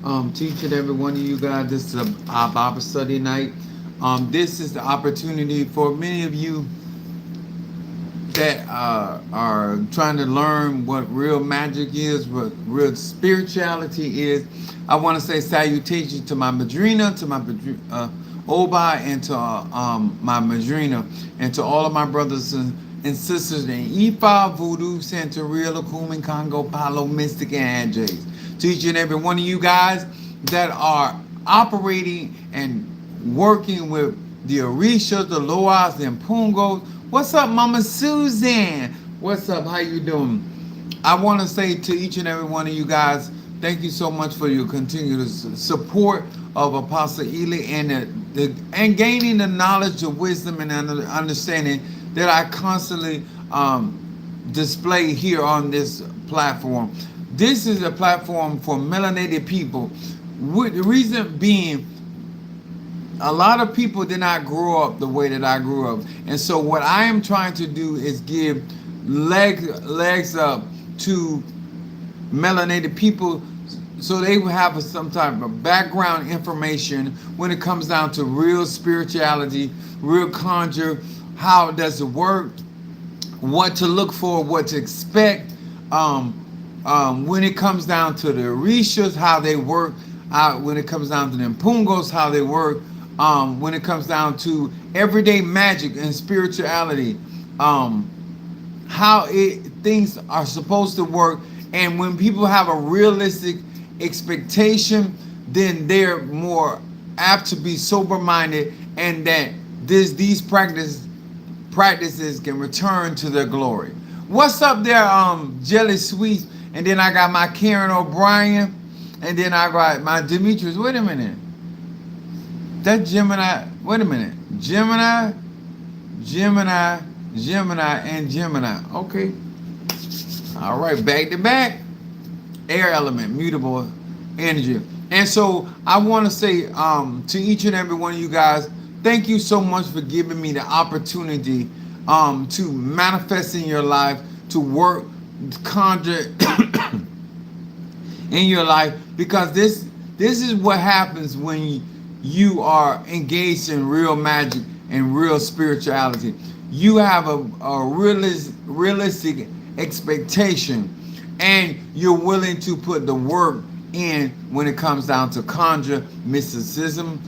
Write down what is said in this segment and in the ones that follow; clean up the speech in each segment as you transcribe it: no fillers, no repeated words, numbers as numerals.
Teaching every one of you guys. This is a Bible study night. This is the opportunity for many of you that are trying to learn what real magic is, what real spirituality is. I want to say salutations to my madrina, to my Oba, and to my madrina, and to all of my brothers and sisters in Ifa, Voodoo, Santeria, Lakum, Congo, Palo, Mystic, and AJs. To each and every one of you guys that are operating and working with the Orishas, the Loas, and Pungos. What's up, Mama Susan? What's up? How you doing? I want to say to each and every one of you guys, thank you so much for your continued support of Apostle Ely and gaining the knowledge, the wisdom, and understanding that I constantly display here on this platform. This is a platform for melanated people. The reason being, a lot of people did not grow up the way that I grew up. And so what I am trying to do is give legs up to melanated people so they will have some type of background information when it comes down to real spirituality, real conjure, how does it work, what to look for, what to expect, when it comes down to the Orishas, how they work, when it comes down to the Pungos, how they work, when it comes down to everyday magic and spirituality, things are supposed to work. And when people have a realistic expectation, then they're more apt to be sober-minded, and that these practices can return to their glory. What's up there, Jelly Sweets? And then I got my Karen O'Brien, and then I got my Demetrius. Wait a minute. That Gemini. Wait a minute. Gemini, and Gemini. Okay. All right. Back to back. Air element, mutable energy. And so I want to say to each and every one of you guys, thank you so much for giving me the opportunity to manifest in your life, to work, conjure in your life, because this is what happens when you are engaged in real magic and real spirituality. You have a realistic expectation, and you're willing to put the work in when it comes down to conjure mysticism.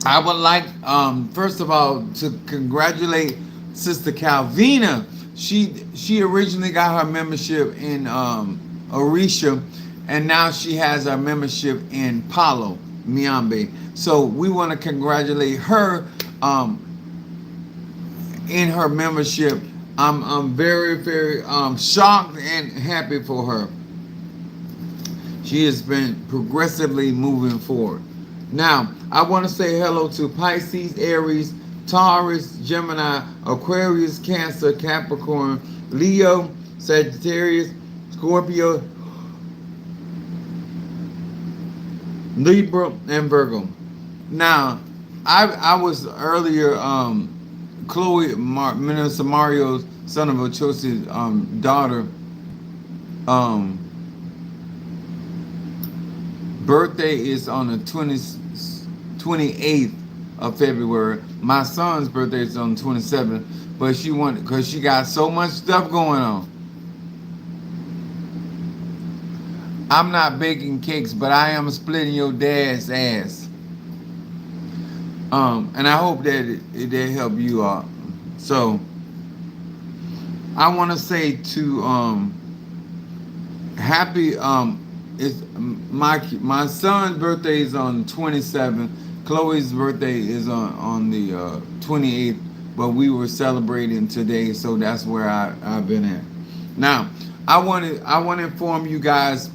I would like, first of all, to congratulate Sister Calvina. She originally got her membership in Orisha, and now she has her membership in Palo, Miambe. So we want to congratulate her in her membership. I'm very, very shocked and happy for her. She has been progressively moving forward. Now, I want to say hello to Pisces, Aries, Taurus, Gemini, Aquarius, Cancer, Capricorn, Leo, Sagittarius, Scorpio, Libra, and Virgo. Now, I was earlier, Minister Mario's son of Ochosi's daughter, birthday is on the 28th of February. My son's birthday is on the 27th, but she wanted, because she got so much stuff going on. I'm not baking cakes, but I am splitting your dad's ass. And I hope that they help you out. So I want to say to happy it's my son's birthday is on the 27th. Chloe's birthday is on the 28th, but we were celebrating today, so that's where I've been at. Now, I want to inform you guys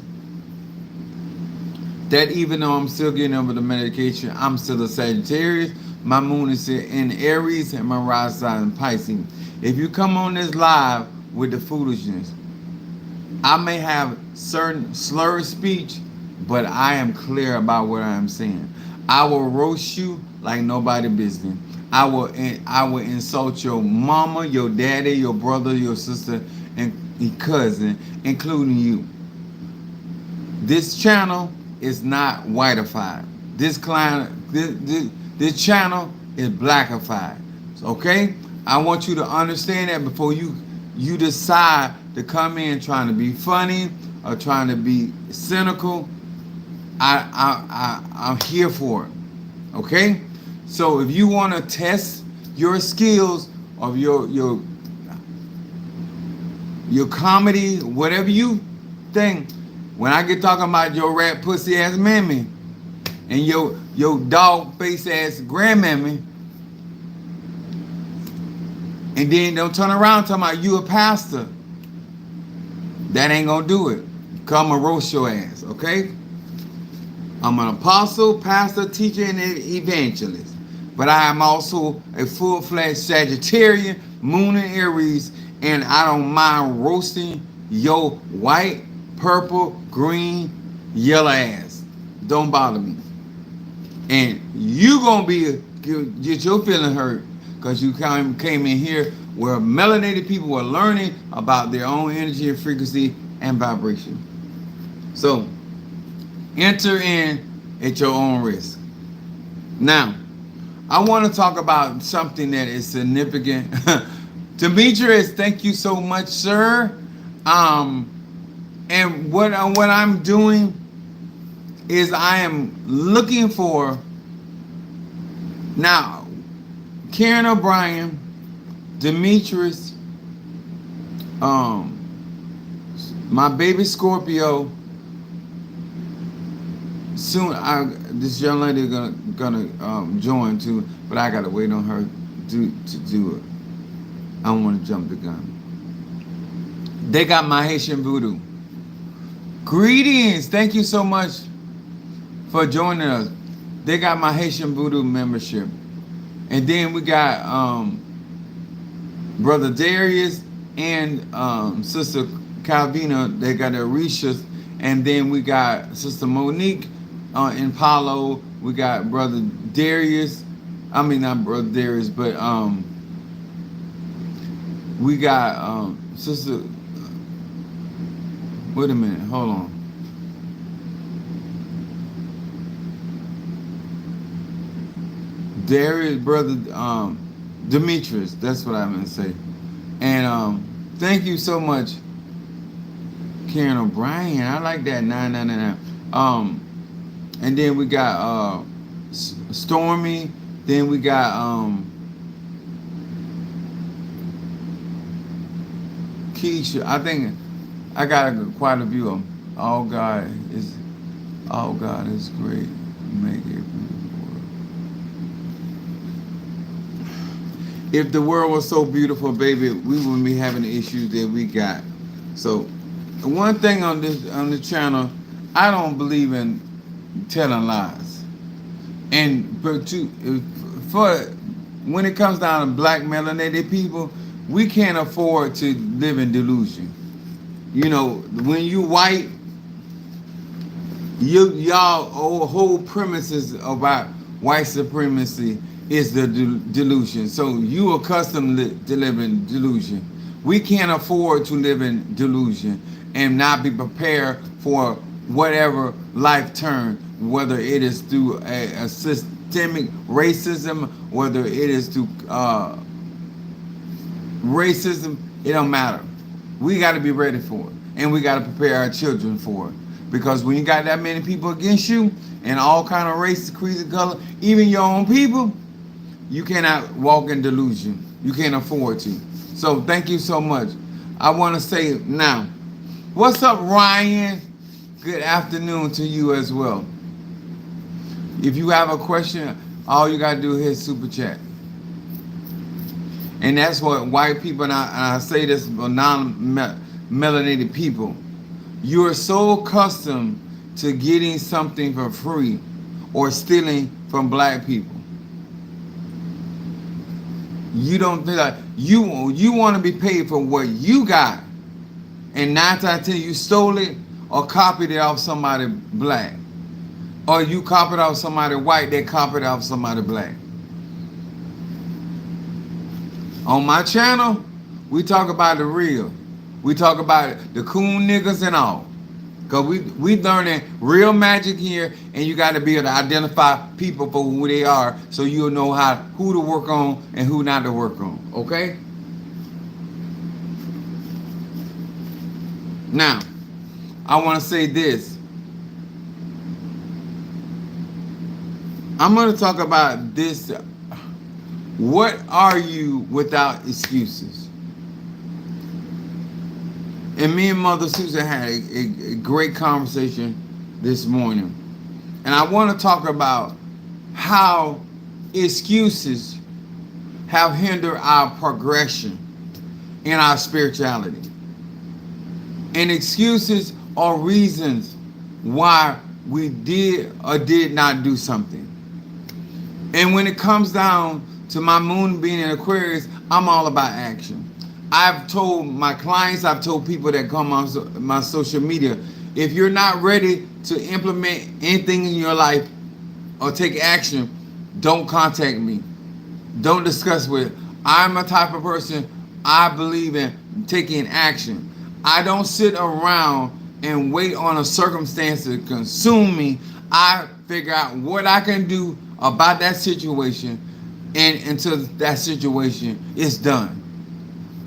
that even though I'm still getting over the medication, I'm still a Sagittarius. My moon is in Aries and my rising sign in Pisces. If you come on this live with the foolishness, I may have certain slurred speech, but I am clear about what I am saying. I will roast you like nobody business. I will insult your mama, your daddy, your brother, your sister, and your cousin, including you. This channel is not whiteified. This channel is blackified. Okay? I want you to understand that before you decide to come in trying to be funny or trying to be cynical. I'm here for it. Okay? So if you want to test your skills of your comedy, whatever you think, when I get talking about your rat pussy ass mammy and your dog face ass grandmammy, and then don't turn around talking about you a pastor, that ain't gonna do it. Come and roast your ass, okay? I'm an apostle, pastor, teacher, and an evangelist. But I am also a full-fledged Sagittarian, Moon in Aries, and I don't mind roasting your white, purple, green, yellow ass. Don't bother me. And you gonna get your feeling hurt because you came in here where melanated people were learning about their own energy and frequency and vibration. So enter in at your own risk. Now, I want to talk about something that is significant. Demetrius, thank you so much, sir. And what I'm doing is I am looking for now Karen O'Brien, Demetrius, my baby Scorpio. Soon, this young lady gonna join too, but I gotta wait on her to do it. I don't want to jump the gun. They got my Haitian voodoo. Greetings, thank you so much for joining us. They got my Haitian voodoo membership, and then we got Brother Darius and Sister Calvina. They got their Orishas, and then we got Sister Monique in Palo. We got Brother Darius. I mean, not Brother Darius, but we got Sister. Wait a minute, hold on. Darius, Brother Demetrius. That's what I meant to say. And thank you so much, Karen O'Brien. I like that 999. And then we got Stormy. Then we got Keisha. I think I got quite a few of them. All God is great. Make it beautiful. If the world was so beautiful, baby, we wouldn't be having the issues that we got. So, one thing on the channel, I don't believe in telling lies. For when it comes down to black melanated people, we can't afford to live in delusion. You know, when you white, y'all whole premises about white supremacy is the delusion. So you accustomed to live in delusion. We can't afford to live in delusion and not be prepared for whatever life turn, whether it is through a systemic racism, whether it is through racism, it don't matter. We got to be ready for it, and we got to prepare our children for it. Because when you got that many people against you, and all kind of races, creeds, and color, even your own people, you cannot walk in delusion. You can't afford to. So thank you so much. I want to say now, what's up, Ryan? Good afternoon to you as well. If you have a question, all you got to do is hit super chat. And that's what white people, and I say this for non-melanated people, you are so accustomed to getting something for free or stealing from black people. You don't feel like you want to be paid for what you got, and 9 times out of 10 you stole it or copied it off somebody black, or you copied off somebody white that copied off somebody black. On my channel, we talk about the real. We talk about the coon niggas and all. Because we learning real magic here, and you got to be able to identify people for who they are, so you'll know who to work on and who not to work on. Okay? Now, I want to say this. I'm going to talk about this. What are you without excuses? And me and Mother Susan had a great conversation this morning. And I want to talk about how excuses have hindered our progression in our spirituality. And excuses are reasons why we did or did not do something. And when it comes down to my moon being in Aquarius, I'm all about action. I've told my clients, I've told people that come on my social media, if you're not ready to implement anything in your life or take action, don't contact me. Don't discuss with it. I'm a type of person, I believe in taking action. I don't sit around and wait on a circumstance to consume me. I figure out what I can do about that situation, and until that situation is done.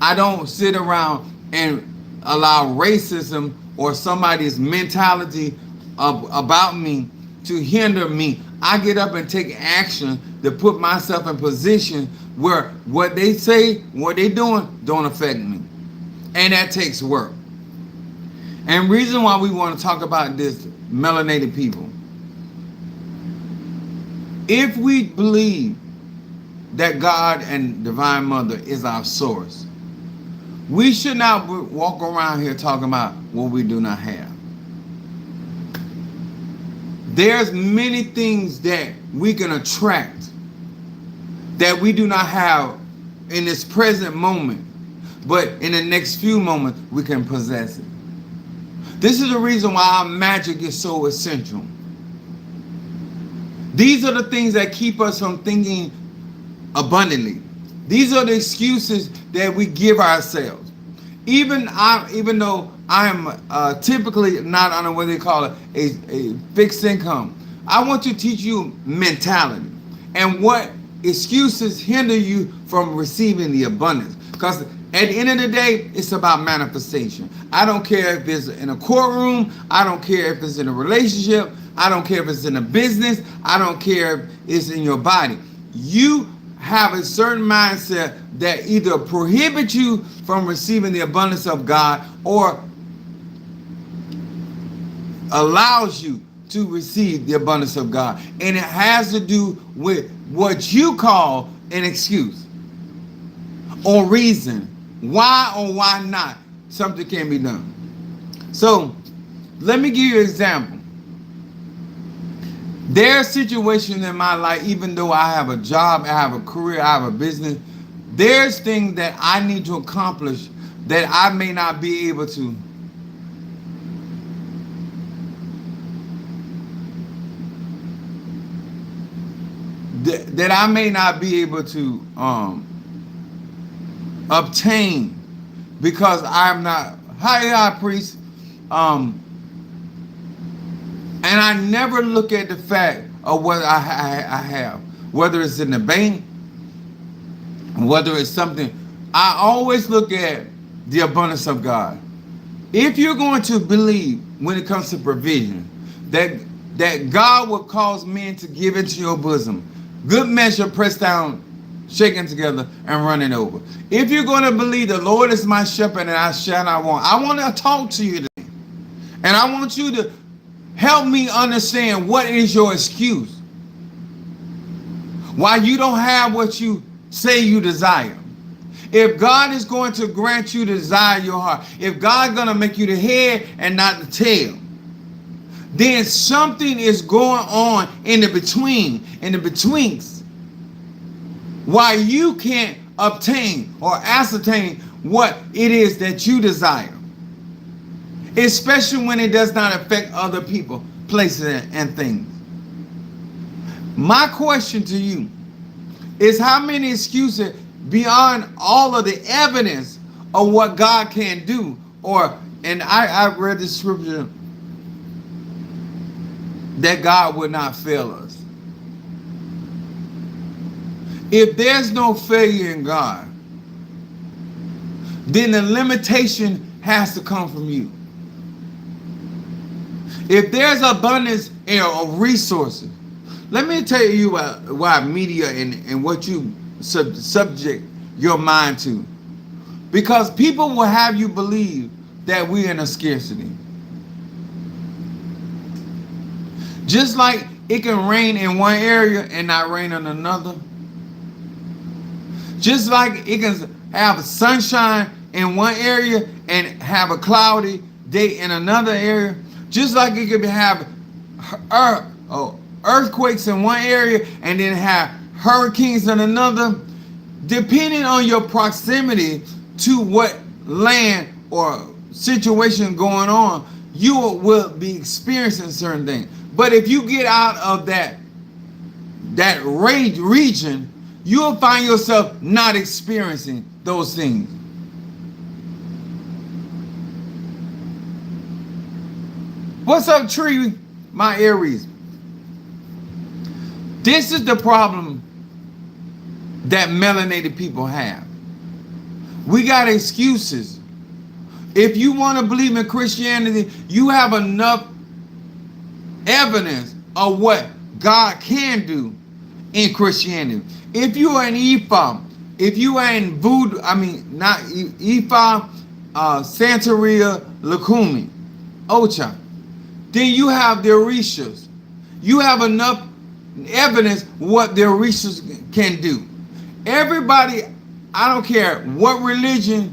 I don't sit around and allow racism or somebody's mentality about me to hinder me. I get up and take action to put myself in position where what they say, what they doing, don't affect me. And that takes work. And reason why we want to talk about this, melanated people. If we believe that God and Divine Mother is our source, we should not walk around here talking about what we do not have. There's many things that we can attract that we do not have in this present moment, but in the next few moments we can possess it. This is the reason why our magic is so essential. These are the things that keep us from thinking abundantly. These are the excuses that we give ourselves. Even though I am typically not on what they call it a fixed income, I want to teach you mentality and what excuses hinder you from receiving the abundance. Because at the end of the day, it's about manifestation. I don't care if it's in a courtroom. I don't care if it's in a relationship. I don't care if it's in a business. I don't care if it's in your body. You have a certain mindset that either prohibits you from receiving the abundance of God or allows you to receive the abundance of God. And it has to do with what you call an excuse or reason why or why not something can be done. So let me give you an example. There are situations in my life, even though I have a job, I have a career, I have a business, there's things that I need to accomplish that I may not be able to. That I may not be able to obtain because I'm not high priest. And I never look at the fact of what I have, whether it's in the bank, whether it's something. I always look at the abundance of God. If you're going to believe when it comes to provision, that God will cause men to give into your bosom, good measure, pressed down, shaken together, and running over. If you're going to believe the Lord is my shepherd and I shall not want, I want to talk to you today. And I want you to help me understand what is your excuse. Why you don't have what you say you desire. If God is going to grant you the desire of your heart, if God's going to make you the head and not the tail, then something is going on in the betweens, why you can't obtain or ascertain what it is that you desire. Especially when it does not affect other people, places, and things. My question to you is how many excuses beyond all of the evidence of what God can do, and I read the scripture that God would not fail us. If there's no failure in God, then the limitation has to come from you. If there's abundance of resources, let me tell you why media and what you subject your mind to. Because people will have you believe that we're in a scarcity. Just like it can rain in one area and not rain in another. Just like it can have sunshine in one area and have a cloudy day in another area. Just like it could have earthquakes in one area and then have hurricanes in another. Depending on your proximity to what land or situation going on, you will be experiencing certain things. But if you get out of that region, you'll find yourself not experiencing those things. What's up, Tree? My Aries. This is the problem that melanated people have. We got excuses. If you want to believe in Christianity, you have enough evidence of what God can do in Christianity. If you are in Ifa, if you are in Voodoo, not Ifa, Santeria, Lukumi, Ocha, then you have the Orishas. You have enough evidence what the Orishas can do. Everybody, I don't care what religion,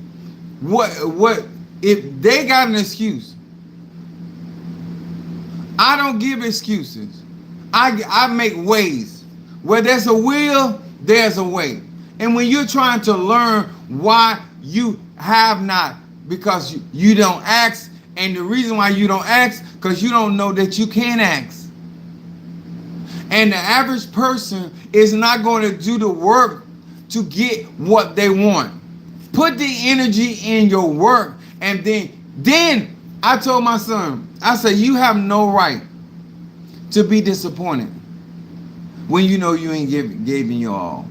what if they got an excuse. I don't give excuses. I make ways. Where there's a will, there's a way. And when you're trying to learn why you have not, because you don't ask, and the reason why you don't ask, because you don't know that you can ask. And the average person is not going to do the work to get what they want. Put the energy in your work, and then I told my son, I said, you have no right to be disappointed when you know you ain't giving your all.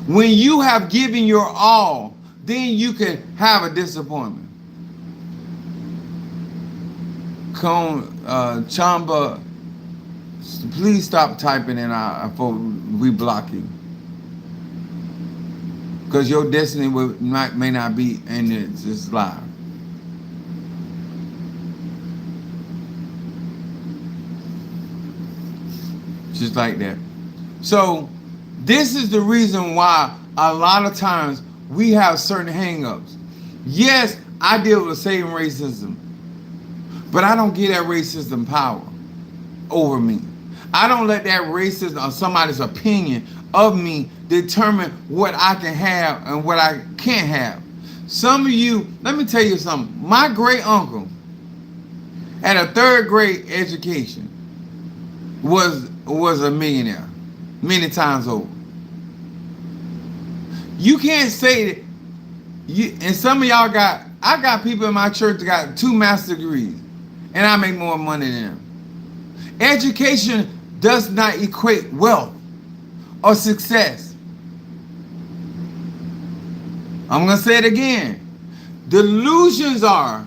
When you have given your all, then you can have a disappointment. Chamba, please stop typing in for reblocking. Because your destiny may not be in this live. Just like that. So this is the reason why a lot of times we have certain hang-ups. Yes, I deal with the same racism, but I don't give that racism power over me. I don't let that racism or somebody's opinion of me determine what I can have and what I can't have. Some of you, let me tell you something. My great uncle at a third grade education was a millionaire many times over. You can't say that and some of y'all I got people in my church that got 2 master's degrees and I make more money than them. Education does not equate wealth or success. I'm going to say it again. Delusions are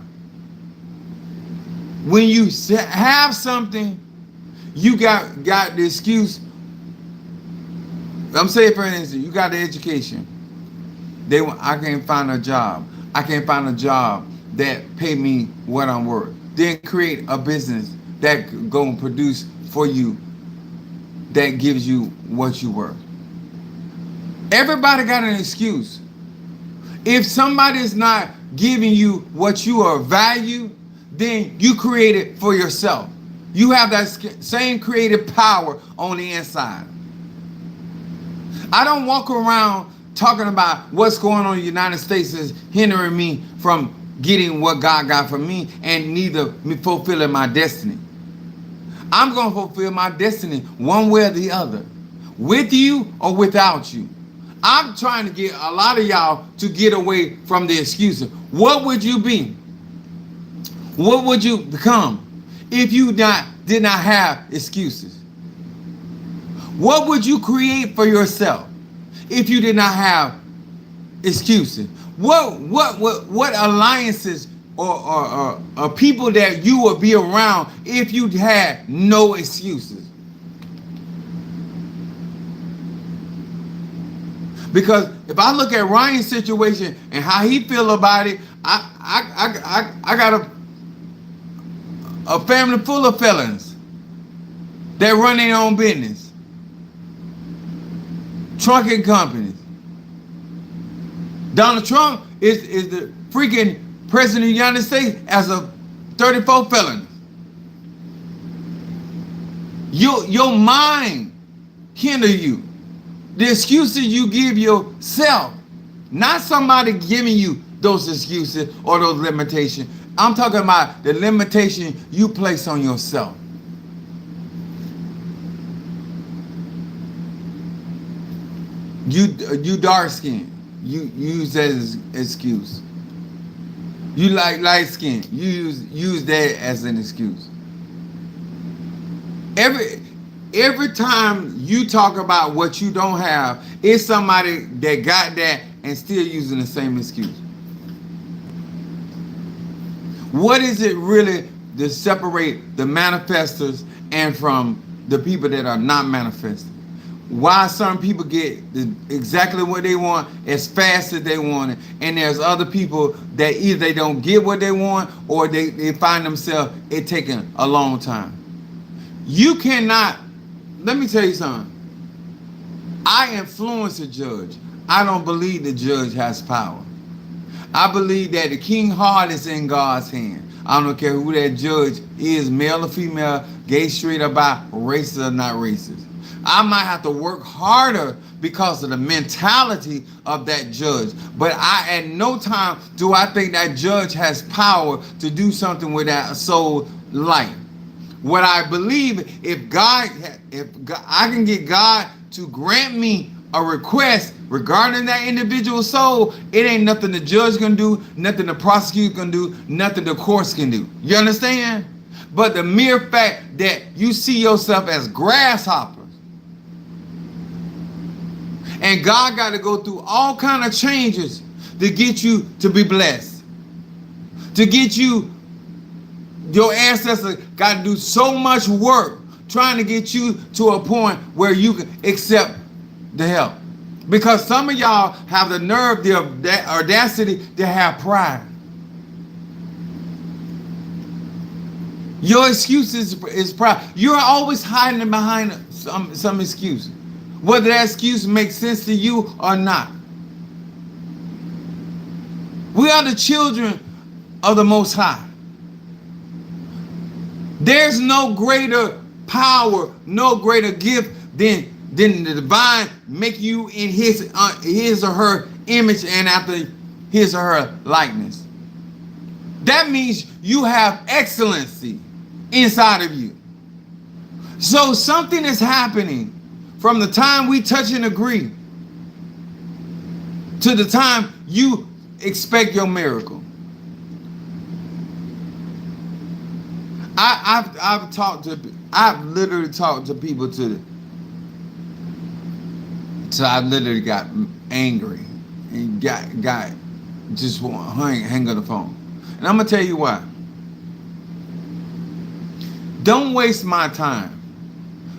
when you have something, you got the excuse. I'm saying, for instance, you got the education. I can't find a job. I can't find a job that pay me what I'm worth. Then create a business that go and produce for you that gives you what you worth. Everybody got an excuse. If somebody is not giving you what you are value, then you create it for yourself. You have that same creative power on the inside. I don't walk around talking about what's going on in the United States is hindering me from getting what God got for me and neither me fulfilling my destiny. I'm going to fulfill my destiny one way or the other, with you or without you. I'm trying to get a lot of y'all to get away from the excuses. What would you be? What would you become if you did not have excuses? What would you create for yourself if you did not have excuses? What alliances or people that you would be around if you had no excuses? Because if I look at Ryan's situation and how he feel about it, I got a family full of felons that run their own business, trucking companies. Donald Trump is the freaking president of the United States as a 34 felon. Your mind hinder you. The excuses you give yourself, not somebody giving you those excuses or those limitations. I'm talking about the limitation you place on yourself. You dark skinned. You use that as excuse. You like light skin. You use that as an excuse. Every time you talk about what you don't have, it's somebody that got that and still using the same excuse. What is it really to separate the manifestors and from the people that are not manifesting? Why some people get exactly what they want as fast as they want it, and there's other people that either they don't get what they want or they find themselves it taking a long time. You cannot, let me tell you something. I influence a judge. I don't believe the judge has power. I believe that the king heart is in God's hand. I don't care who that judge is, male or female, gay, straight, or bi, racist or not racist. I might have to work harder because of the mentality of that judge. But at no time do I think that judge has power to do something with that soul life. What I believe, if I can get God to grant me a request regarding that individual soul, it ain't nothing the judge can do, nothing the prosecutor can do, nothing the courts can do. You understand? But the mere fact that you see yourself as grasshoppers, and God got to go through all kind of changes to get you to be blessed, to get you. Your ancestors got to do so much work trying to get you to a point where you can accept the help. Because some of y'all have the nerve, the audacity to have pride. Your excuse is pride. You're always hiding behind some excuse, whether that excuse makes sense to you or not. We are the children of the Most High. There's no greater power, no greater gift than the divine make you in his or her image and after his or her likeness. That means you have excellency inside of you. So something is happening from the time we touch and agree to the time you expect your miracle. I've literally talked to people so I literally got angry and got just want to hang up the phone. And I'm gonna tell you why. Don't waste my time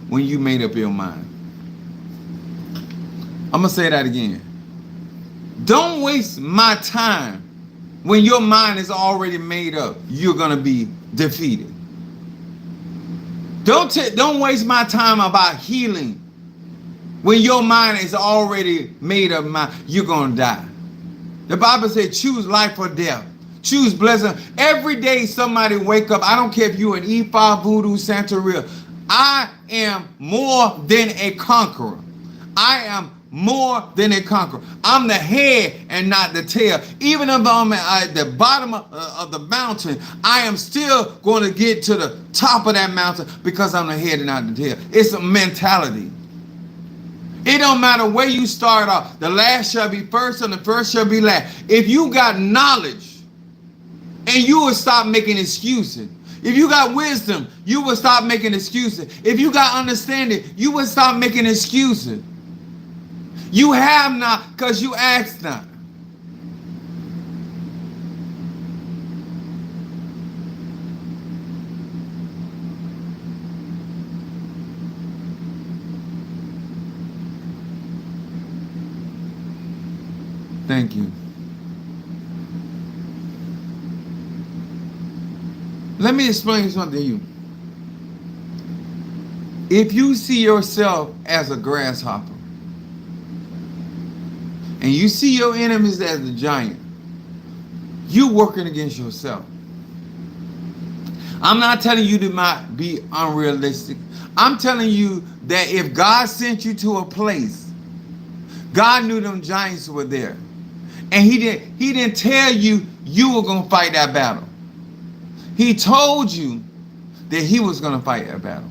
when you made up your mind. I'm gonna say that again. Don't waste my time when your mind is already made up. You're gonna be defeated. Don't waste my time about healing when your mind is already made up. You're gonna die. The Bible said, choose life or death. Choose blessing. Every day somebody wake up. I don't care if you're an Ifa, Voodoo, Santeria. I am more than a conqueror. I am more than a conqueror. I'm the head and not the tail. Even if I'm at the bottom of the mountain, I am still going to get to the top of that mountain because I'm the head and not the tail. It's a mentality. It don't matter where you start off. The last shall be first and the first shall be last. If you got knowledge and you will stop making excuses, If you got wisdom, you will stop making excuses. If you got understanding, you will stop making excuses. You have not because you ask not. Thank you. Let me explain something to you. If you see yourself as a grasshopper and you see your enemies as a giant, you're working against yourself. I'm not telling you to not be unrealistic. I'm telling you that if God sent you to a place, God knew them giants were there. And he didn't tell you you were going to fight that battle. He told you that he was going to fight that battle.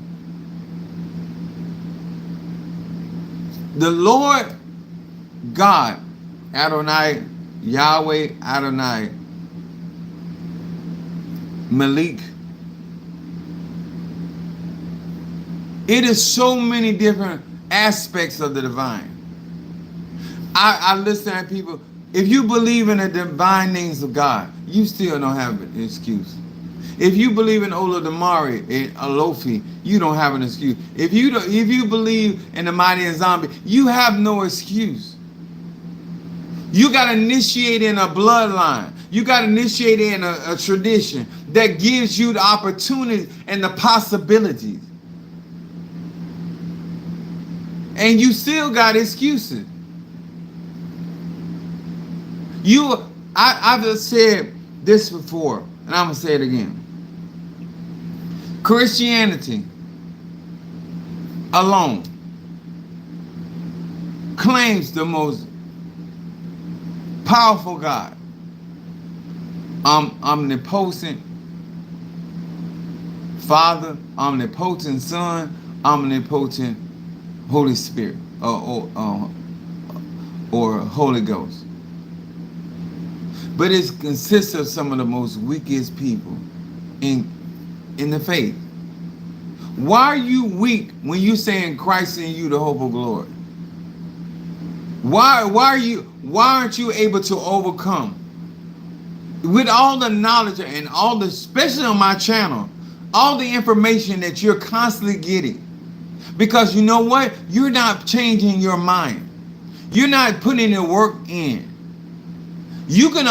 The Lord God, Adonai, Yahweh, Adonai, Malik. It is so many different aspects of the divine. I listen to people. If you believe in the divine names of God, you still don't have an excuse. If you believe in Olodumare and Alofi, you don't have an excuse. If you believe in the mighty and zombie, you have no excuse. You got to initiate in a bloodline. You got to initiate in a tradition that gives you the opportunity and the possibilities. And you still got excuses. I've just said this before, and I'm going to say it again. Christianity alone claims the most powerful God, omnipotent Father, omnipotent Son, omnipotent Holy Spirit, or Holy Ghost. But it consists of some of the most weakest people in the faith. Why are you weak when you saying Christ in you, the hope of glory? Why aren't you able to overcome? With all the knowledge and all the, especially on my channel, all the information that you're constantly getting. Because you know what? You're not changing your mind. You're not putting the work in. You can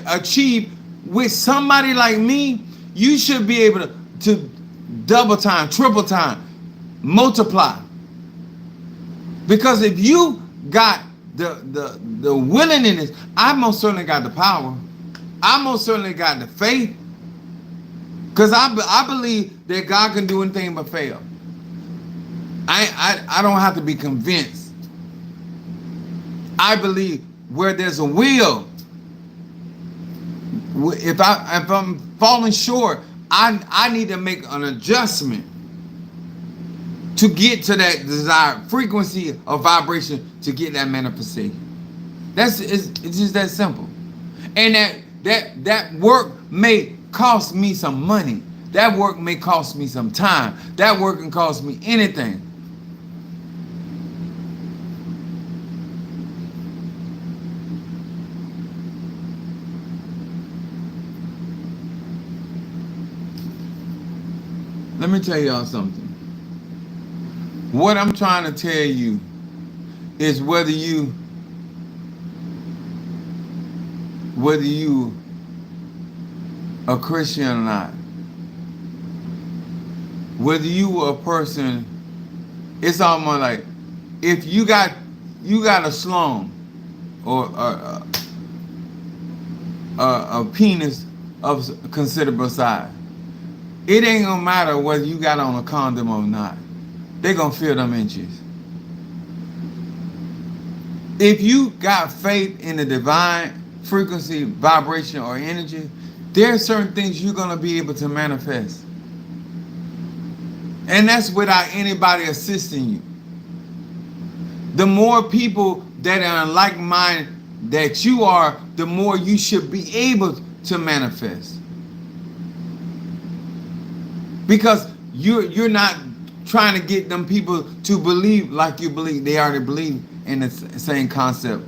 achieve with somebody like me. You should be able to double time, triple time, multiply. Because if you got the willingness, I most certainly got the power. I most certainly got the faith. Because I believe that God can do anything but fail. I don't have to be convinced. I believe where there's a will, if I'm falling short, I need to make an adjustment to get to that desired frequency of vibration to get that manifestation. It's just that simple. And that work may cost me some money. That work may cost me some time. That work can cost me anything. Let me tell y'all something. What I'm trying to tell you is whether you a Christian or not, whether you a person, it's almost like if you got a slum or a penis of considerable size. It ain't gonna matter whether you got on a condom or not. They're gonna feel them inches. If you got faith in the divine frequency, vibration, or energy, there are certain things you're gonna be able to manifest. And that's without anybody assisting you. The more people that are in like mind that you are, the more you should be able to manifest. because you're not trying to get them people to believe like you believe. They already believe in the same concept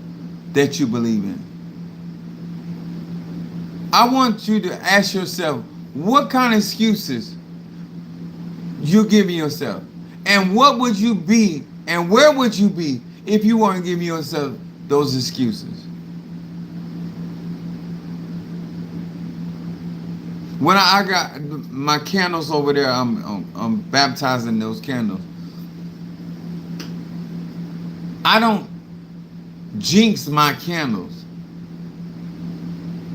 that you believe in. I want you to ask yourself, what kind of excuses you giving yourself? And what would you be and where would you be if you weren't giving yourself those excuses? When I got my candles over there, I'm baptizing those candles. I don't jinx my candles.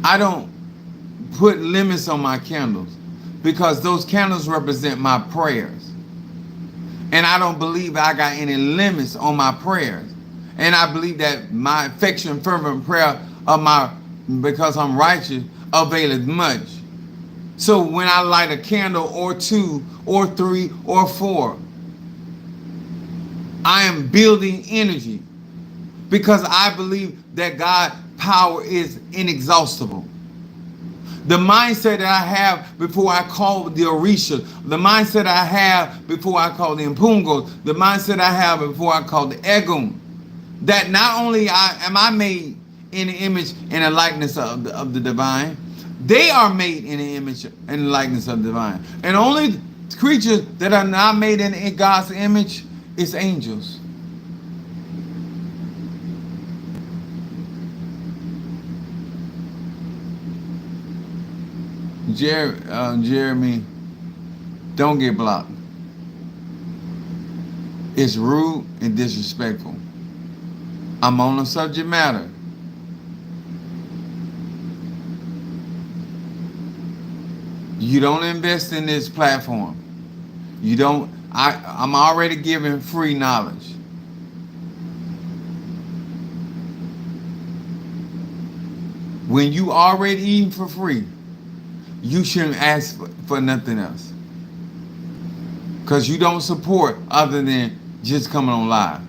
I don't put limits on my candles because those candles represent my prayers. And I don't believe I got any limits on my prayers. And I believe that my affectionate, fervent prayer because I'm righteous, availeth much. So when I light a candle or two or three or four, I am building energy because I believe that God's power is inexhaustible. The mindset that I have before I call the Orisha, the mindset I have before I call the Impungos, the mindset I have before I call the Egum, that not only am I made in the image and the likeness of the divine, they are made in the image and the likeness of the divine. And only creatures that are not made in God's image is angels. Jeremy, don't get blocked. It's rude and disrespectful. I'm on the subject matter. You don't invest in this platform. You don't. I'm already giving free knowledge. When you already eating for free, you shouldn't ask for nothing else. Because you don't support other than just coming on live.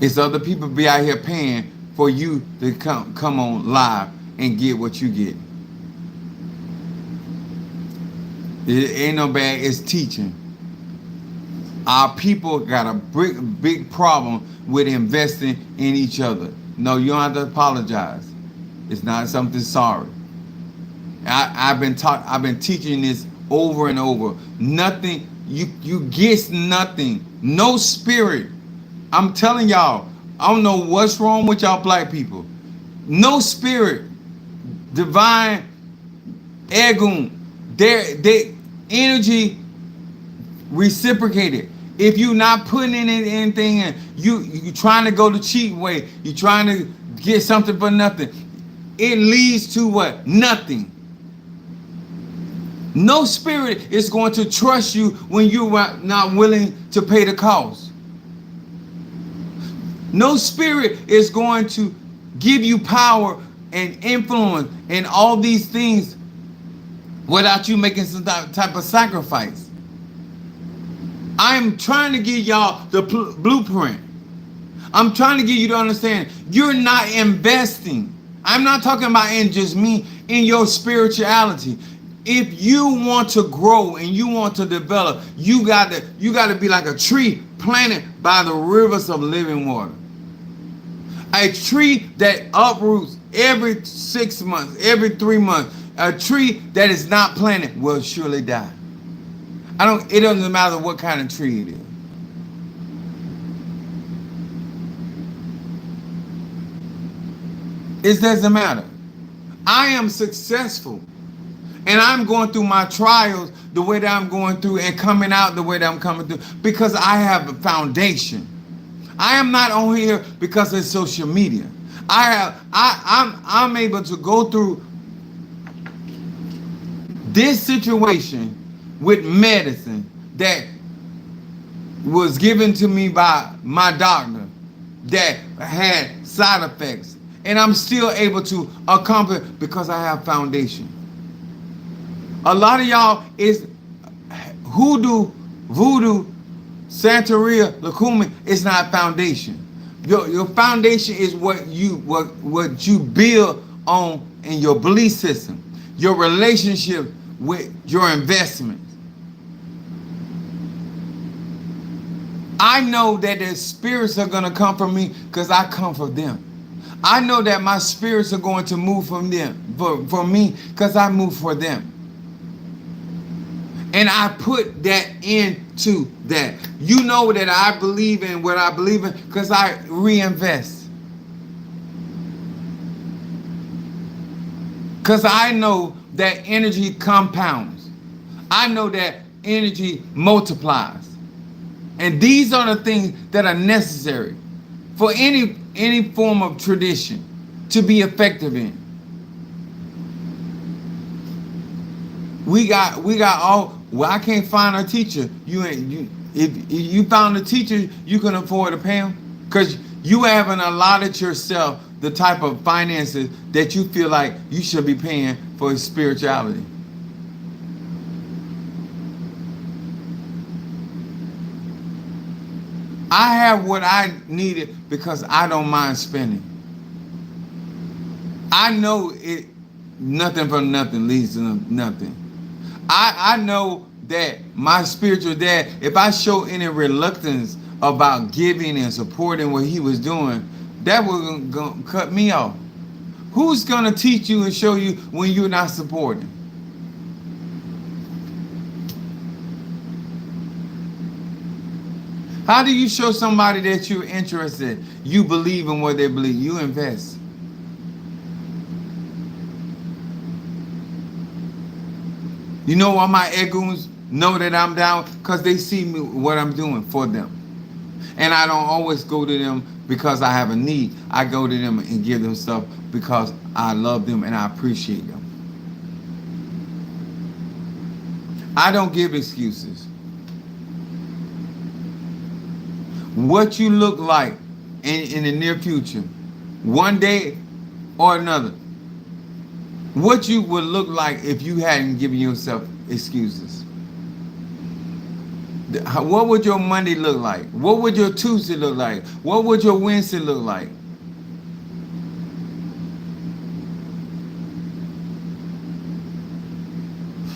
It's other people be out here paying for you to come on live and get what you get. It ain't no bad, it's teaching. Our people got a big problem with investing in each other. No, you don't have to apologize. It's not something sorry. I've been teaching this over and over. Nothing, you get nothing. No spirit. I'm telling y'all, I don't know what's wrong with y'all black people. No spirit, divine, egum, their energy reciprocated. If you not putting in anything in, you trying to go the cheap way, you trying to get something for nothing, it leads to what? Nothing. No spirit is going to trust you when you are not willing to pay the cost. No spirit is going to give you power and influence and all these things without you making some type of sacrifice. I'm trying to give y'all the blueprint. I'm trying to get you to understand you're not investing. I'm not talking about in just me, in your spirituality. If you want to grow and you want to develop, you got to be like a tree planted by the rivers of living water. A tree that uproots every 6 months, every 3 months. A tree that is not planted will surely die. It doesn't matter what kind of tree it is. It doesn't matter. I am successful. And I'm going through my trials the way that I'm going through and coming out the way that I'm coming through because I have a foundation. I am not on here because of social media. I'm able to go through this situation with medicine that was given to me by my doctor that had side effects. And I'm still able to accomplish because I have foundation. A lot of y'all is hoodoo, voodoo, Santeria, Lakumi. It's not foundation. Your foundation is what you build on in your belief system. your relationship with your investments. I know that the spirits are going to come from me because I come from them. I know that my spirits are going to move from them, for me, because I move for them. And I put that into that. You know that I believe in what I believe in because I reinvest. Because I know that energy compounds. I know that energy multiplies. And these are the things that are necessary for any form of tradition to be effective in. We got all. Well, I can't find a teacher. If you found a teacher, you can afford to pay them because you haven't allotted yourself the type of finances that you feel like you should be paying for spirituality. I have what I needed because I don't mind spending. I know it. Nothing from nothing leads to nothing. I know that my spiritual dad, if I show any reluctance about giving and supporting what he was doing, that was gonna cut me off. Who's gonna teach you and show you when you're not supporting? How do you show somebody that you're interested? You believe in what they believe. You invest. You know why my egoons know that I'm down? Because they see me what I'm doing for them. And I don't always go to them because I have a need. I go to them and give them stuff because I love them and I appreciate them. I don't give excuses. What you look like in the near future, one day or another, what you would look like if you hadn't given yourself excuses. What would your Monday look like? What would your Tuesday look like? What would your Wednesday look like?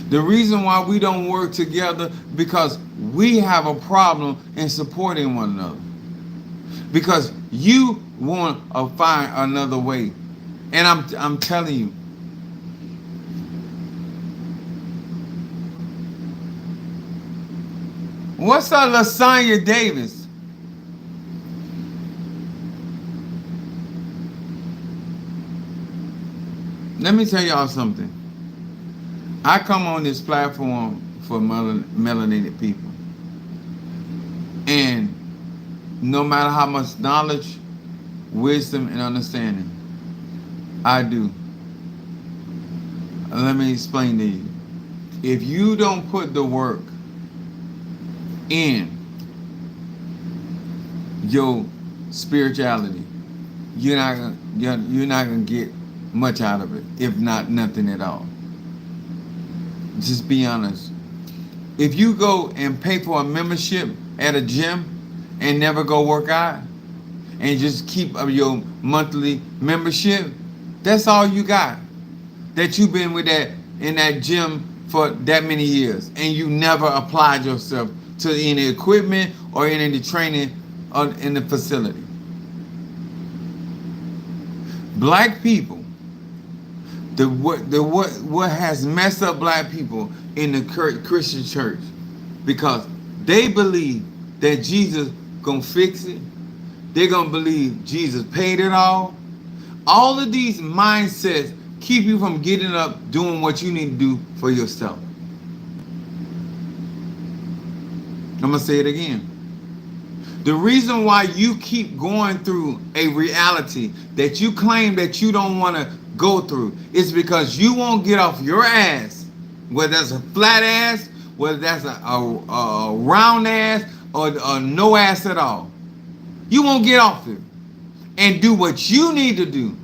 The reason why we don't work together because we have a problem in supporting one another. Because you want to find another way. And I'm telling you, what's up, Lasagna Davis? Let me tell y'all something. I come on this platform for melanated people. And no matter how much knowledge, wisdom, and understanding I do, let me explain to you. If you don't put the work in your spirituality, you're not gonna get much out of it, if not nothing at all. Just be honest. If you go and pay for a membership at a gym and never go work out and just keep up your monthly membership, that's all you got. That you've been with that in that gym for that many years and you never applied yourself to any equipment or any training in the facility. Black people, what has messed up black people in the Christian church, because they believe that Jesus gonna fix it. They're gonna believe Jesus paid it all. All of these mindsets keep you from getting up, doing what you need to do for yourself. I'm gonna say it again. The reason why you keep going through a reality that you claim that you don't want to go through is because you won't get off your ass, whether that's a flat ass, whether that's a round ass, or no ass at all. You won't get off it and do what you need to do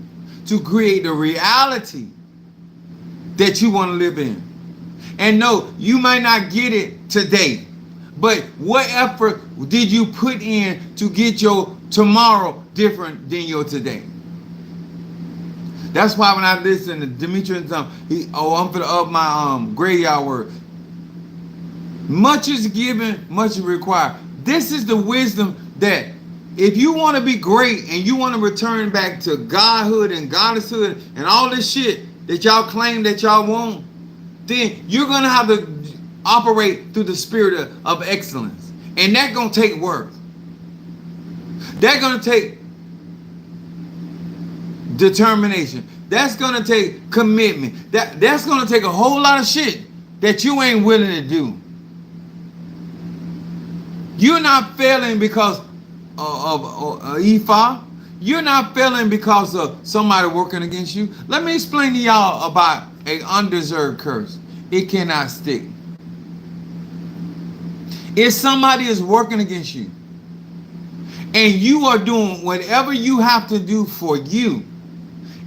to create the reality that you want to live in. And no, you might not get it today, but what effort did you put in to get your tomorrow different than your today? That's why when I listen to Demetrius, I'm for the up my graveyard word. Much is given, much is required. This is the wisdom that if you want to be great and you want to return back to godhood and goddesshood and all this shit that y'all claim that y'all want, then you're gonna have to operate through the spirit of excellence, and that's gonna take work. That's gonna take determination. That's gonna take commitment. That's gonna take a whole lot of shit that you ain't willing to do. You're not failing because of Ifa. You're not failing because of somebody working against you. Let me explain to y'all about an undeserved curse. It cannot stick. If somebody is working against you and you are doing whatever you have to do for you,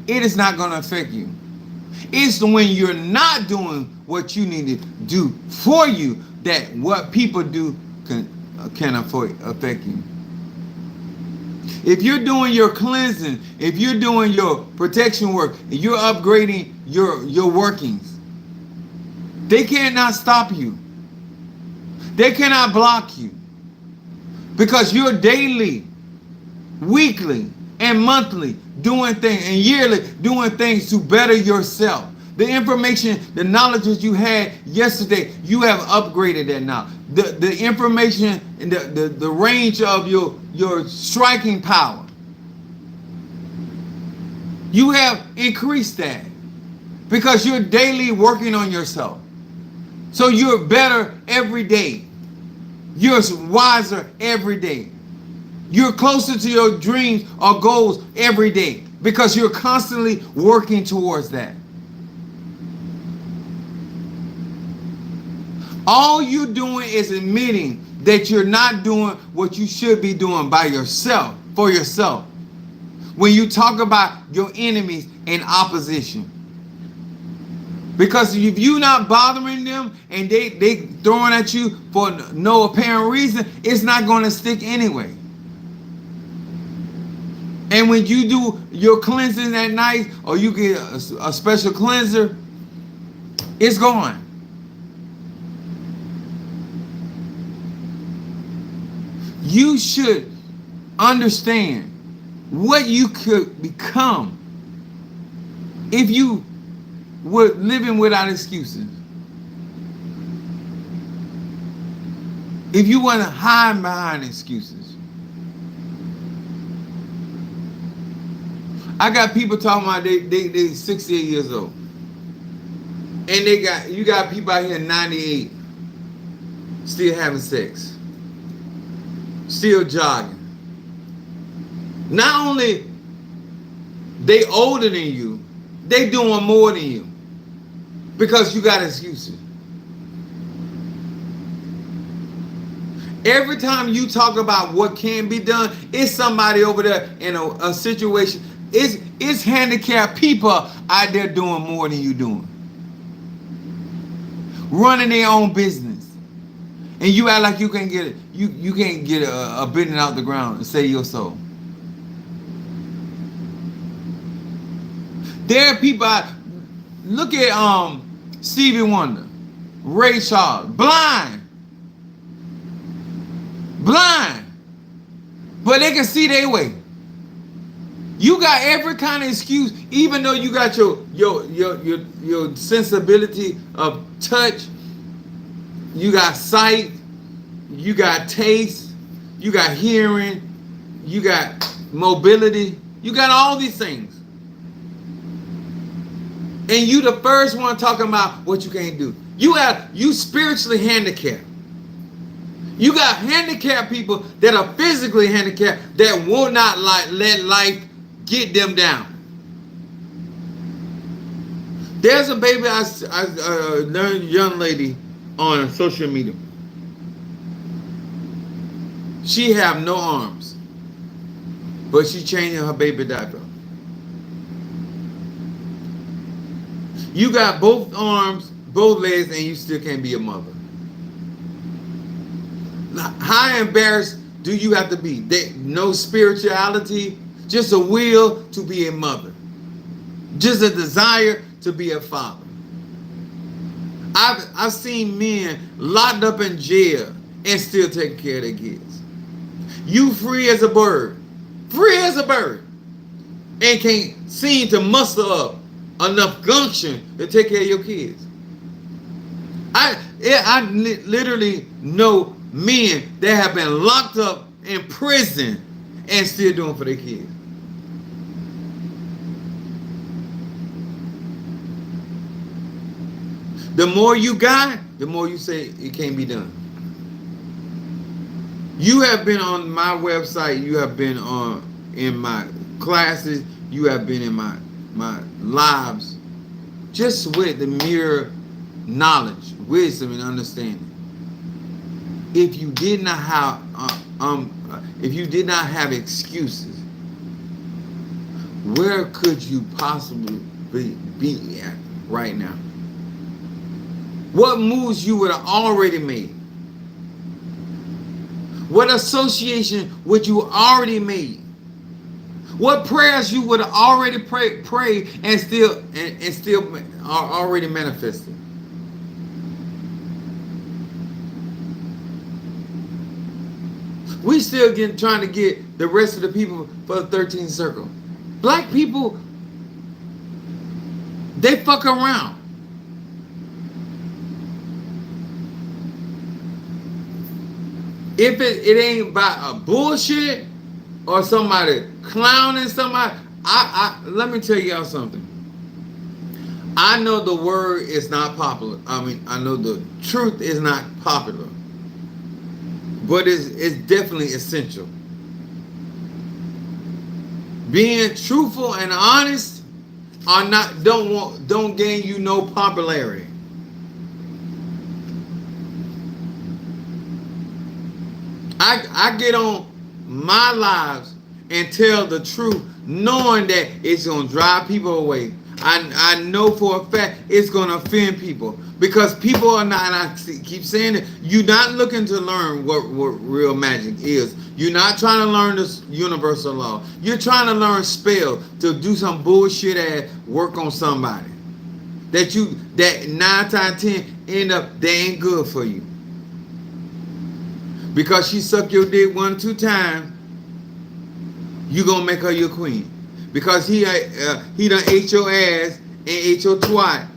it is not going to affect you. It's when you're not doing what you need to do for you that what people do can affect you. If you're doing your cleansing, if you're doing your protection work, you're upgrading your workings, they cannot stop you. They cannot block you because you're daily, weekly, and monthly doing things, and yearly doing things to better yourself. The information, the knowledge that you had yesterday, you have upgraded that now. The information and the range of your striking power, you have increased that because you're daily working on yourself. So you're better every day. You're wiser every day. You're closer to your dreams or goals every day because you're constantly working towards that. All you're doing is admitting that you're not doing what you should be doing by yourself, for yourself. When you talk about your enemies and opposition. Because if you're not bothering them and they throwing at you for no apparent reason, it's not going to stick anyway. And when you do your cleansing at night or you get a special cleanser, it's gone. You should understand what you could become if you were living without excuses. If you want to hide behind excuses. I got people talking about they 68 years old. And you got people out here 98 still having sex. Still jogging. Not only they older than you, they doing more than you because you got excuses. Every time you talk about what can be done, it's somebody over there in a situation. It's handicapped people out there doing more than you doing. Running their own business. And you act like you can't get it. You can't get a business out the ground and save your soul. There are people out. Look at Stevie Wonder, Ray Charles, blind, but they can see their way. You got every kind of excuse, even though you got your sensibility of touch. You got sight, you got taste, you got hearing, you got mobility, you got all these things. And you the first one talking about what you can't do. You spiritually handicapped. You got handicapped people that are physically handicapped that will not let life get them down. There's a baby I learned, young lady on social media. She have no arms, but she changing her baby diaper. You got both arms, both legs, and you still can't be a mother. How embarrassed do you have to be? No spirituality, just a will to be a mother. Just a desire to be a father. I've seen men locked up in jail and still taking care of their kids. You free as a bird. Free as a bird. And can't seem to muster up enough gumption to take care of your kids. I literally know men that have been locked up in prison and still doing for their kids. The more you got, the more you say it can't be done. You have been on my website. You have been on in my classes. You have been in my lives, just with the mere knowledge, wisdom, and understanding. If you did not have excuses, where could you possibly be at right now? What moves you would have already made? What association would you already made? What prayers you would have already prayed and still are already manifested? We still trying to get the rest of the people for the 13th circle. Black people, they fuck around. If it ain't by a bullshit or somebody clowning somebody, let me tell y'all something. I know the word is not popular. I know the truth is not popular, but it's definitely essential. Being truthful and honest don't gain you no popularity. I get on my lives and tell the truth, knowing that it's gonna drive people away. I know for a fact it's gonna offend people, because people are not, and I keep saying it, you're not looking to learn what real magic is. You're not trying to learn this universal law. You're trying to learn spell to do some bullshit ass work on somebody that 9 times out of 10 end up they ain't good for you. Because she sucked your dick 1 or 2 times, you gonna make her your queen. Because he done ate your ass and ate your twat.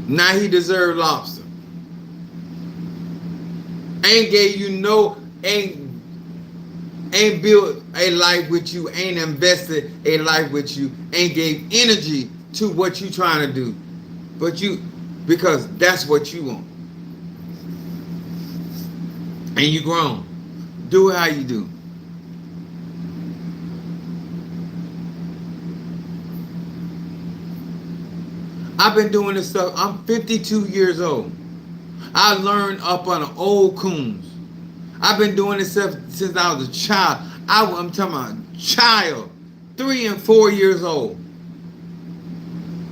Now he deserves lobster. Ain't gave you ain't built a life with you, ain't invested a life with you, ain't gave energy to what you trying to do. Because that's what you want. And you grown. Do it how you do. I've been doing this stuff. I'm 52 years old. I learned up on the old coons. I've been doing this stuff since I was a child. I'm talking about a child, 3 and 4 years old.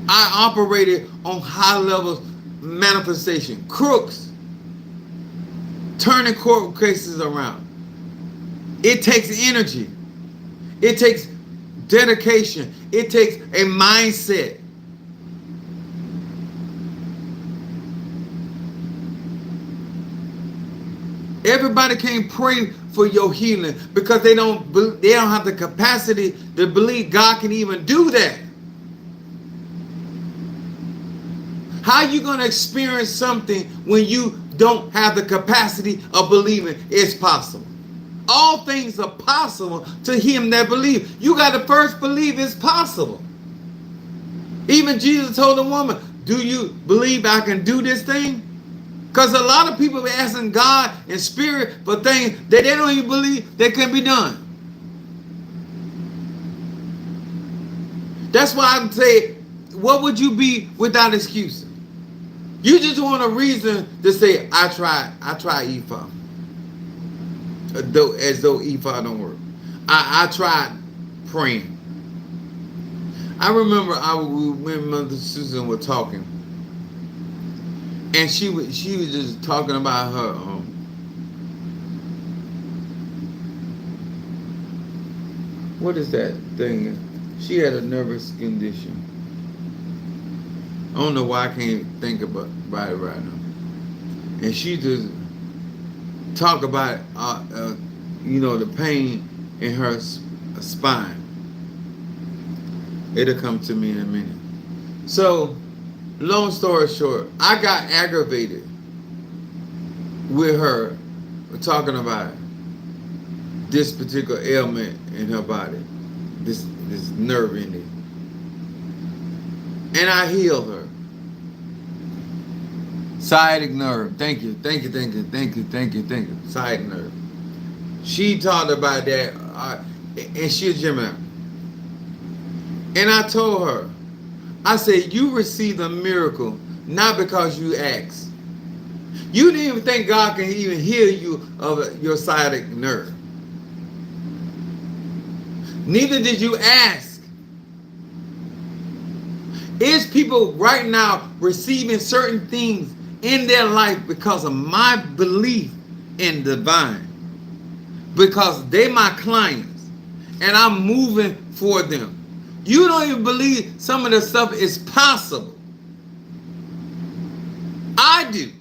I operated on high levels manifestation. Crooks. Turning court cases around. It takes energy. It takes dedication. It takes a mindset. Everybody can't pray for your healing because they don't have the capacity to believe God can even do that. How are you going to experience something when you don't have the capacity of believing it's possible? All things are possible to him that believes. You got to first believe it's possible. Even Jesus told the woman, do you believe I can do this thing? Because a lot of people are asking God in spirit for things that they don't even believe that can be done. That's why I'm saying, what would you be without excuses? You just want a reason to say, I tried EFA. As though EFA don't work. I tried praying. I remember when Mother Susan was talking, and she was just talking about her what is that thing? She had a nervous condition. I don't know why I can't think about it right now. And she just talk about the pain in her spine. It'll come to me in a minute. So, long story short, I got aggravated with her talking about this particular ailment in her body, this nerve in it. And I healed her. Sciatic nerve. Thank you. Sciatic nerve. She talked about that, and she's a Gemini. And I told her, I said, you received a miracle not because you asked. You didn't even think God can even heal you of your sciatic nerve. Neither did you ask. Is people right now receiving certain things in their life because of my belief in divine? Because they my clients and I'm moving for them. You don't even believe some of the stuff is possible. I do.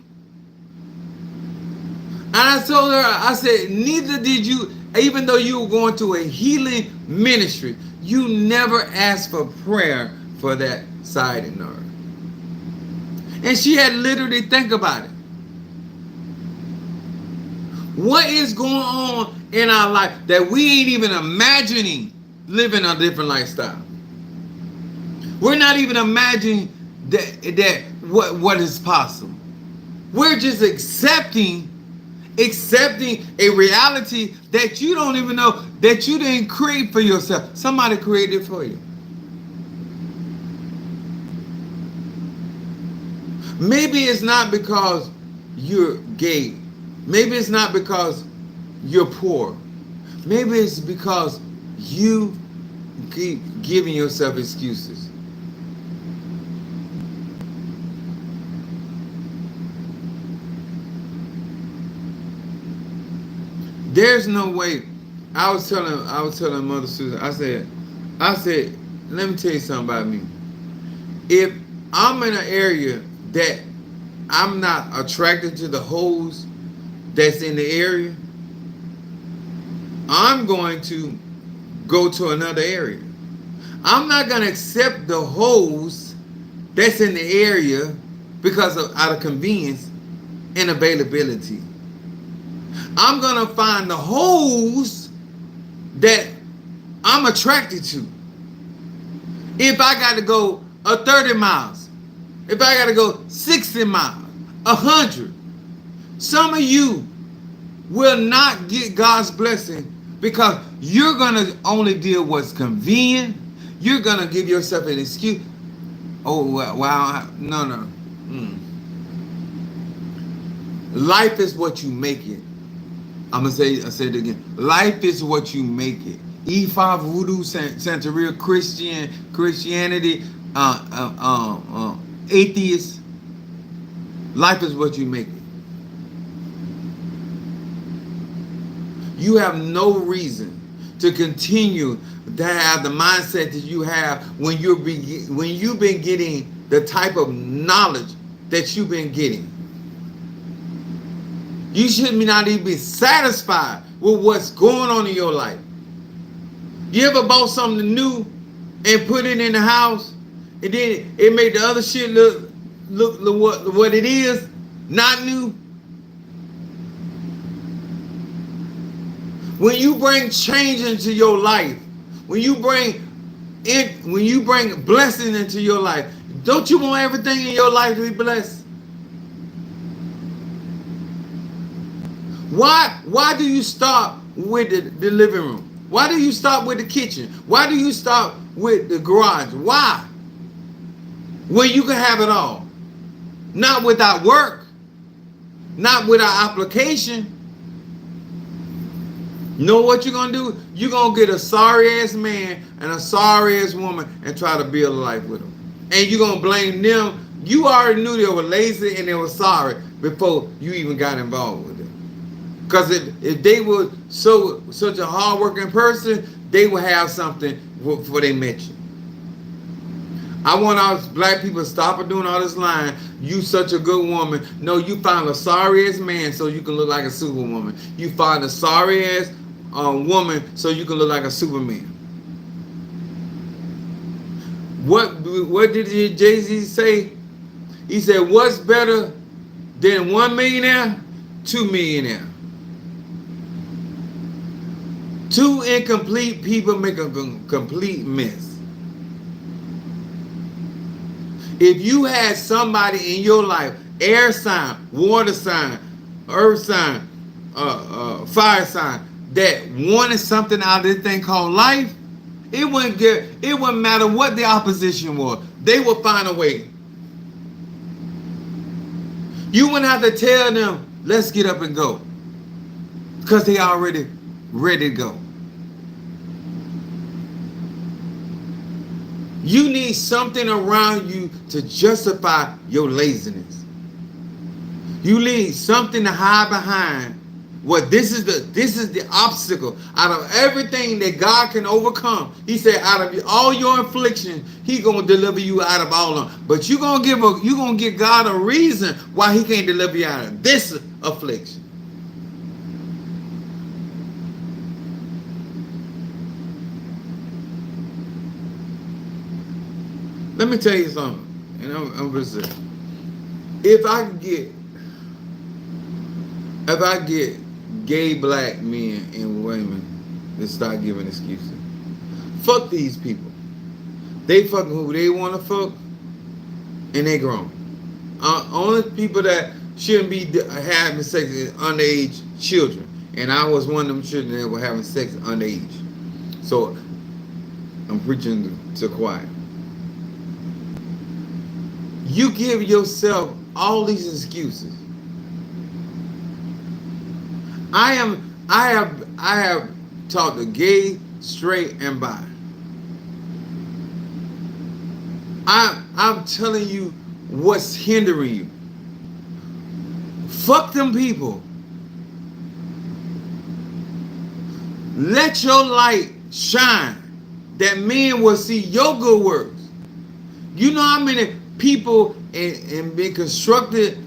And I told her, I said, neither did you, even though you were going to a healing ministry, you never asked for prayer for that sciatic nerve. And she had literally think about it. What is going on in our life that we ain't even imagining living a different lifestyle? We're not even imagining that what is possible. We're just accepting a reality that you don't even know that you didn't create for yourself. Somebody created it for you. Maybe it's not because you're gay. Maybe it's not because you're poor. Maybe it's because you keep giving yourself excuses. There's no way. I was telling Mother Susan, I said, let me tell you something about me. If I'm in an area that I'm not attracted to the hoes that's in the area, I'm going to go to another area. I'm not going to accept the hoes that's in the area because of out of convenience and availability. I'm going to find the hoes that I'm attracted to. If I got to go 30 miles, if I got to go 60 miles, 100, some of you will not get God's blessing because you're going to only deal what's convenient. You're going to give yourself an excuse. Oh, wow. No. Life is what you make it. I'm going to say it again. Life is what you make it. E5, Voodoo, Santeria, Christianity, atheist. Life is what you make it. You have no reason to continue to have the mindset that you have when you've been getting the type of knowledge that you've been getting. You should not even be satisfied with what's going on in your life. You ever bought something new and put it in the house, and then it made the other shit look what it is, not new? When you bring change into your life, when you bring blessing into your life, don't you want everything in your life to be blessed? Why do you start with the living room? Why do you start with the kitchen? Why do you start with the garage? Why? When you can have it all. Not without work. Not without application. You know what you're going to do? You're going to get a sorry-ass man and a sorry-ass woman and try to build a life with them. And you're going to blame them. You already knew they were lazy and they were sorry before you even got involved with them. Because if they were such a hard-working person, they will have something before they met you. I want our black people to stop doing all this lying. You such a good woman. No, you find a sorry ass man so you can look like a superwoman. You find a sorry ass woman so you can look like a Superman. What did Jay-Z say? He said, what's better than 1 millionaire? 2 millionaire. 2 incomplete people make a complete mess. If you had somebody in your life, air sign, water sign, earth sign, fire sign, that wanted something out of this thing called life, it wouldn't matter what the opposition was. They would find a way. You wouldn't have to tell them, let's get up and go. Because they already ready to go. You need something around you to justify your laziness. You need something to hide behind. What this is the obstacle out of everything that God can overcome. He said, out of all your afflictions, He gonna deliver you out of all of them. But you gonna give God a reason why He can't deliver you out of this affliction. Let me tell you something, and I'm gonna say, if I get gay black men and women that start giving excuses, fuck these people. They fucking who they want to fuck, and they grown. Only people that shouldn't be having sex is underage children, and I was one of them children that were having sex underage. So I'm preaching to choir. You give yourself all these excuses. I have talked to gay, straight, and bi. I'm telling you what's hindering you. Fuck them people. Let your light shine, that men will see your good works. You know how many people and being constructed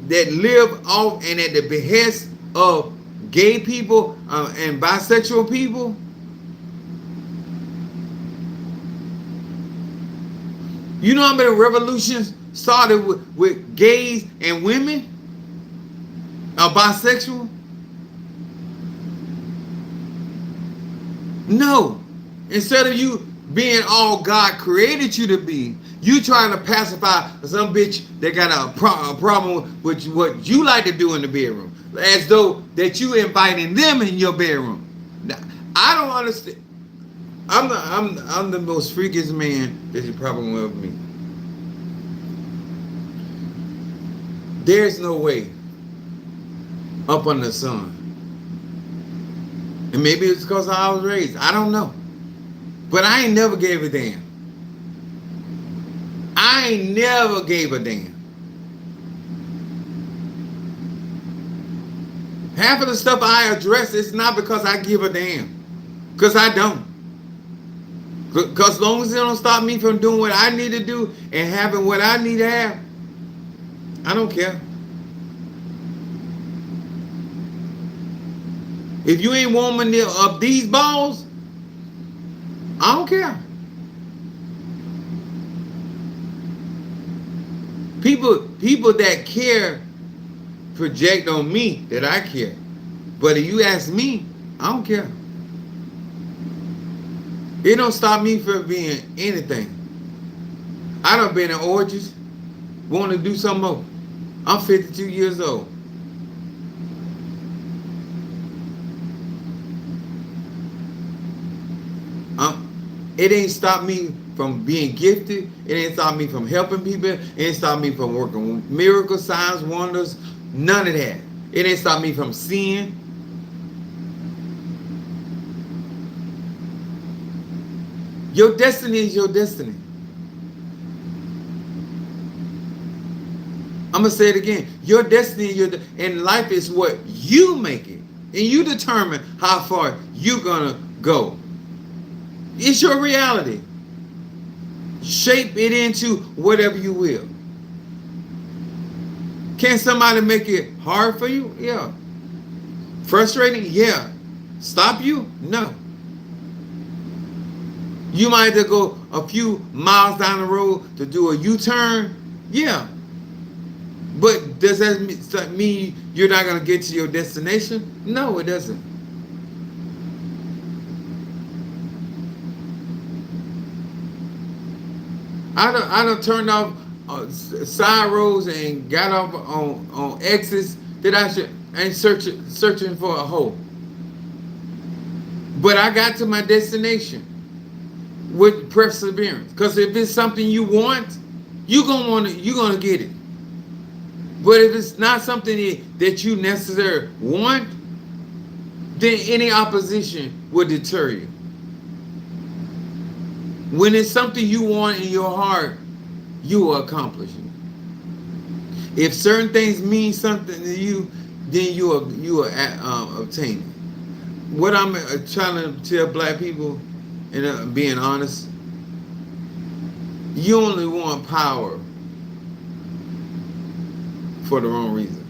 that live off and at the behest of gay people and bisexual people? You know how many revolutions started with gays and women are bisexual? No. Instead of you being all God created you to be, you trying to pacify some bitch that got a problem with what you like to do in the bedroom, as though that you inviting them in your bedroom. Now, I don't understand. I'm the most freakiest man that you probably will ever meet. There's no way up under the sun. And maybe it's because I was raised. I don't know. But I ain't never gave a damn. I ain't never gave a damn. Half of the stuff I address is not because I give a damn. Because I don't. Because as long as it don't stop me from doing what I need to do and having what I need to have, I don't care. If you ain't warming up these balls, I don't care. People that care project on me that I care. But if you ask me, I don't care. It don't stop me from being anything. I done been in orgies, want to do something more. I'm 52 years old. It ain't stopped me from being gifted. It ain't stopped me from helping people. It ain't stopped me from working with miracles, signs, wonders. None of that. It ain't stopped me from seeing. Your destiny is your destiny. I'm going to say it again. Your destiny and life is what you make it. And you determine how far you're going to go. It's your reality. Shape it into whatever you will. Can somebody make it hard for you? Yeah. Frustrating? Yeah. Stop you? No. You might have to go a few miles down the road to do a U-turn? Yeah. But does that mean you're not going to get to your destination? No, it doesn't. I done turned off side roads and got off on exits that I should ain't searching for a hole. But I got to my destination with perseverance. Because if it's something you want, you're gonna get it. But if it's not something that you necessarily want, then any opposition will deter you. When it's something you want in your heart, you will accomplish it. If certain things mean something to you, then you will obtain it. What I'm trying to tell black people, and being honest, you only want power for the wrong reason.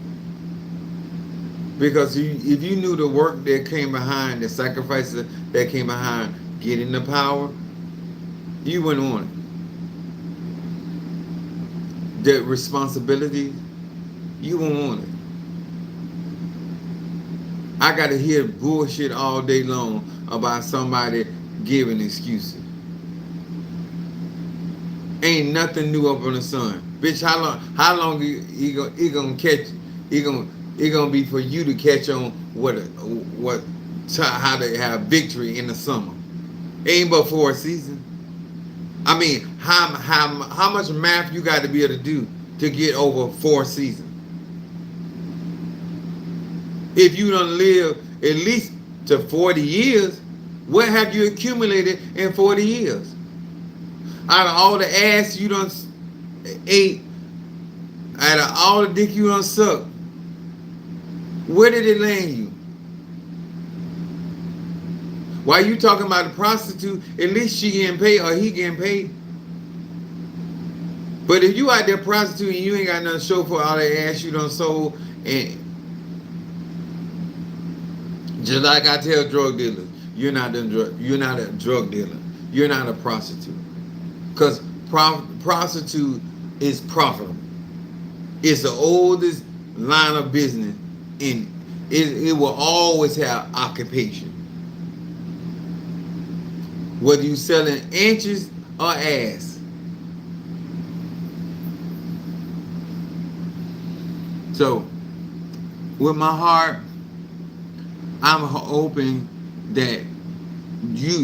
Because if you knew the work that came behind, the sacrifices that came behind getting the power, you wouldn't want it. The responsibility, you wouldn't want it. I got to hear bullshit all day long about somebody giving excuses. Ain't nothing new up on the sun. Bitch, how long he gonna catch, he gonna be for you to catch on how they have victory in the summer. Ain't but for a season. I mean, how much math you got to be able to do to get over 4 seasons? If you don't live at least to 40 years, what have you accumulated in 40 years? Out of all the ass you done ate, out of all the dick you done sucked, where did it land you? While you talking about the prostitute, at least she getting paid or he getting paid. But if you out there prostituting and you ain't got nothing to show for all that ass you done sold, and just like I tell drug dealers, you're not a drug dealer. You're not a prostitute. Because prostitute is profitable. It's the oldest line of business, and it will always have occupation. Whether you selling inches or ass. So, with my heart, I'm hoping that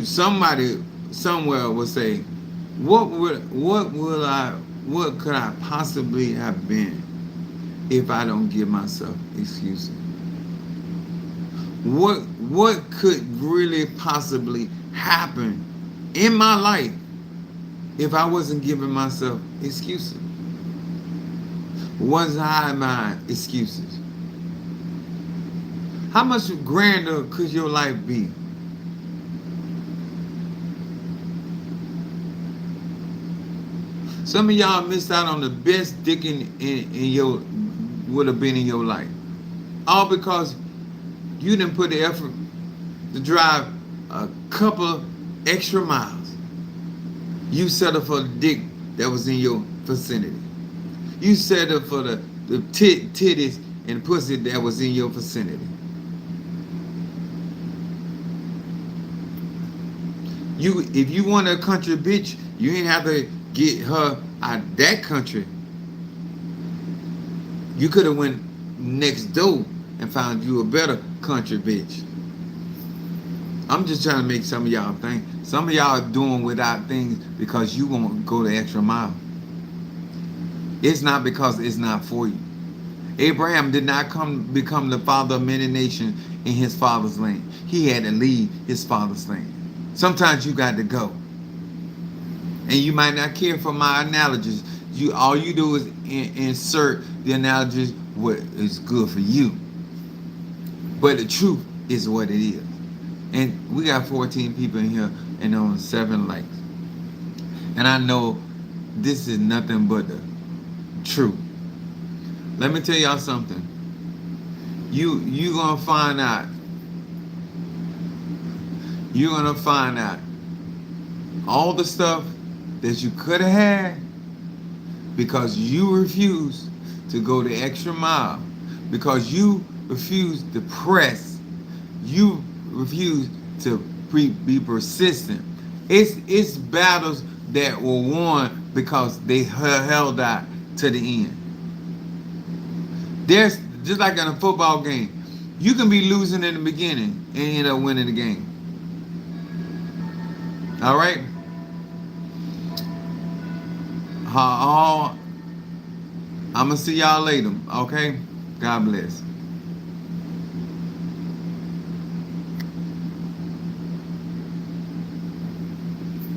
somebody somewhere will say, what could I possibly have been if I don't give myself excuses? What could really possibly happen in my life if I wasn't giving myself excuses? Wasn't hiding my excuses? How much grander could your life be? Some of y'all missed out on the best dick would have been in your life. All because you didn't put the effort to drive a couple extra miles. You settled for the dick that was in your vicinity. You settled for the titties and pussy that was in your vicinity. If you want a country bitch, you ain't have to get her out that country. You could have went next door and found you a better country bitch. I'm just trying to make some of y'all think. Some of y'all are doing without things because you won't go the extra mile. It's not because it's not for you. Abraham did not become the father of many nations in his father's land. He had to leave his father's land. Sometimes you got to go. And you might not care for my analogies. All you do is insert the analogies what is good for you. But the truth is what it is. And we got 14 people in here, and on 7 likes. And I know this is nothing but the truth. Let me tell y'all something. You gonna find out. You're gonna find out all the stuff that you could have had because you refused to go the extra mile, because you refused to press, you refused to be persistent. It's battles that were won because they held out to the end. There's just like in a football game, you can be losing in the beginning and end up winning the game. All right. I'm gonna see y'all later. Okay. God bless.